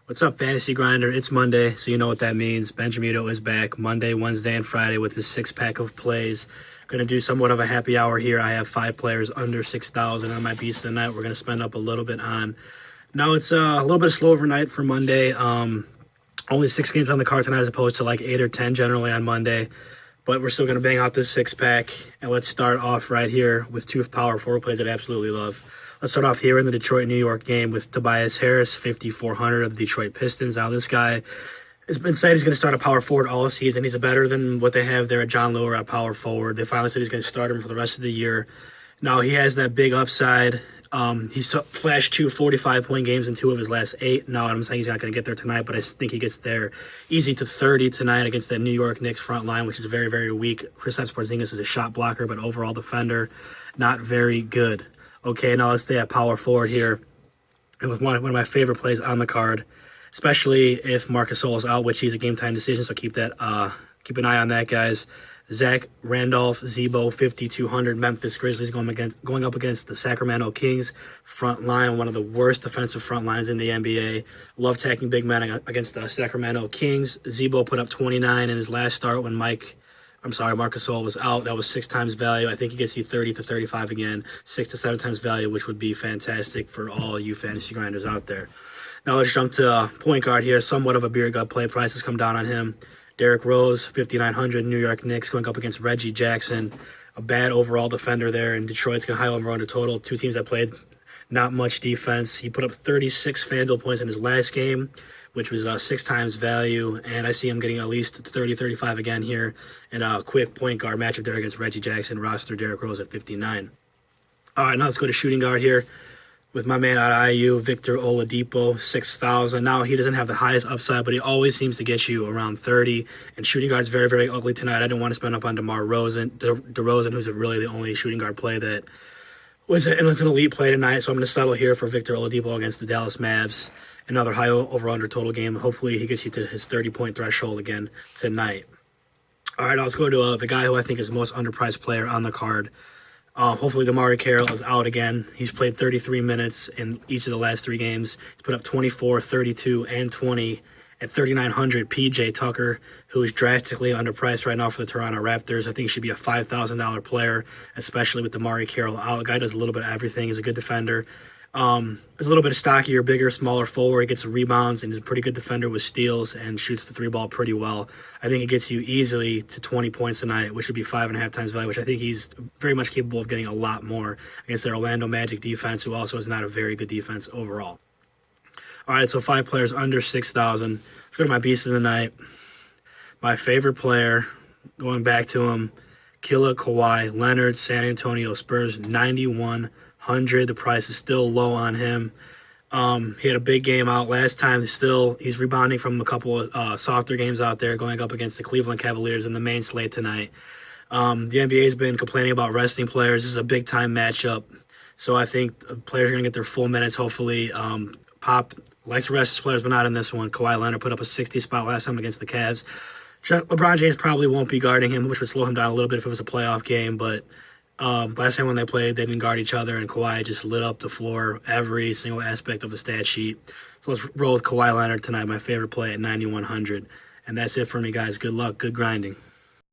What's up, Fantasy Grinder? It's Monday, so you know what that means. Benjamito is back Monday, Wednesday, and Friday with his six-pack of plays. Going to do somewhat of a happy hour here. I have 5 players under 6,000 on my beast of the night. We're going to spend up a little bit on. Now it's a little bit slow overnight for Monday. Only 6 games on the card tonight as opposed to like 8 or 10 generally on Monday. But we're still going to bang out this six-pack. And let's start off right here with 2 power forward plays that I absolutely love. Let's start off here in the Detroit-New York game with Tobias Harris, 5,400 of the Detroit Pistons. Now, this guy has been said he's going to start a power forward all season. He's better than what they have there at John Lewis at power forward. They finally said he's going to start him for the rest of the year. Now, he has that big upside. He's flashed 2 45-point games in 2 of his last 8. Now, I'm saying he's not going to get there tonight, but I think he gets there easy to 30 tonight against that New York Knicks front line, which is very, very weak. Kristaps Porzingis is a shot blocker, but overall defender, not very good. Okay, now let's stay at power forward here. And with one of my favorite plays on the card, especially if Marc Gasol is out, which he's a game-time decision, so keep an eye on that, guys. Zach Randolph, Zebo, 5,200. Memphis Grizzlies going up against the Sacramento Kings front line, one of the worst defensive front lines in the NBA. Love attacking big men against the Sacramento Kings. Zebo put up 29 in his last start when Marc Gasol was out. That was 6 times value. I think he gets you 30 to 35 again, 6 to 7 times value, which would be fantastic for all you fantasy grinders out there. Now let's jump to point guard here. Somewhat of a beer gut play. Prices come down on him. Derrick Rose, 5,900. New York Knicks going up against Reggie Jackson. A bad overall defender there, and Detroit's going to high over on the total. 2 teams that played not much defense. He put up 36 FanDuel points in his last game, which was 6 times value, and I see him getting at least 30, 35 again here. And a quick point guard matchup there against Reggie Jackson, roster Derrick Rose at 59. All right, now let's go to shooting guard here with my man out of IU, Victor Oladipo, 6,000. Now, he doesn't have the highest upside, but he always seems to get you around 30. And shooting guard's very, very ugly tonight. I didn't want to spend up on DeRozan, who's really the only shooting guard play that was an elite play tonight. So I'm going to settle here for Victor Oladipo against the Dallas Mavs. Another high over-under total game. Hopefully he gets you to his 30-point threshold again tonight. All right, now let's go to the guy who I think is the most underpriced player on the card. Hopefully DeMarre Carroll is out again. He's played 33 minutes in each of the last 3 games. He's put up 24, 32, and 20 at 3,900. P.J. Tucker, who is drastically underpriced right now for the Toronto Raptors. I think he should be a $5,000 player, especially with DeMarre Carroll out. The guy does a little bit of everything. He's a good defender. He's a little bit of stockier, bigger, smaller forward. He gets the rebounds and he's a pretty good defender with steals and shoots the 3-ball pretty well. I think it gets you easily to 20 points tonight, which would be 5.5 times value, which I think he's very much capable of getting a lot more against their Orlando Magic defense, who also is not a very good defense overall. All right, so 5 players under 6,000. Let's go to my beast of the night. My favorite player, going back to him, Kawhi Leonard, San Antonio Spurs, 9,100. The price is still low on him. He had a big game out last time. He's rebounding from a couple of softer games out there, going up against the Cleveland Cavaliers in the main slate tonight. The NBA has been complaining about resting players. This is a big-time matchup, so I think players are going to get their full minutes, hopefully. Pop likes to rest his players, but not in this one. Kawhi Leonard put up a 60 spot last time against the Cavs. LeBron James probably won't be guarding him, which would slow him down a little bit if it was a playoff game, but last time when they played, they didn't guard each other, and Kawhi just lit up the floor, every single aspect of the stat sheet. So let's roll with Kawhi Leonard tonight, my favorite play at 9,100. And that's it for me, guys. Good luck. Good grinding.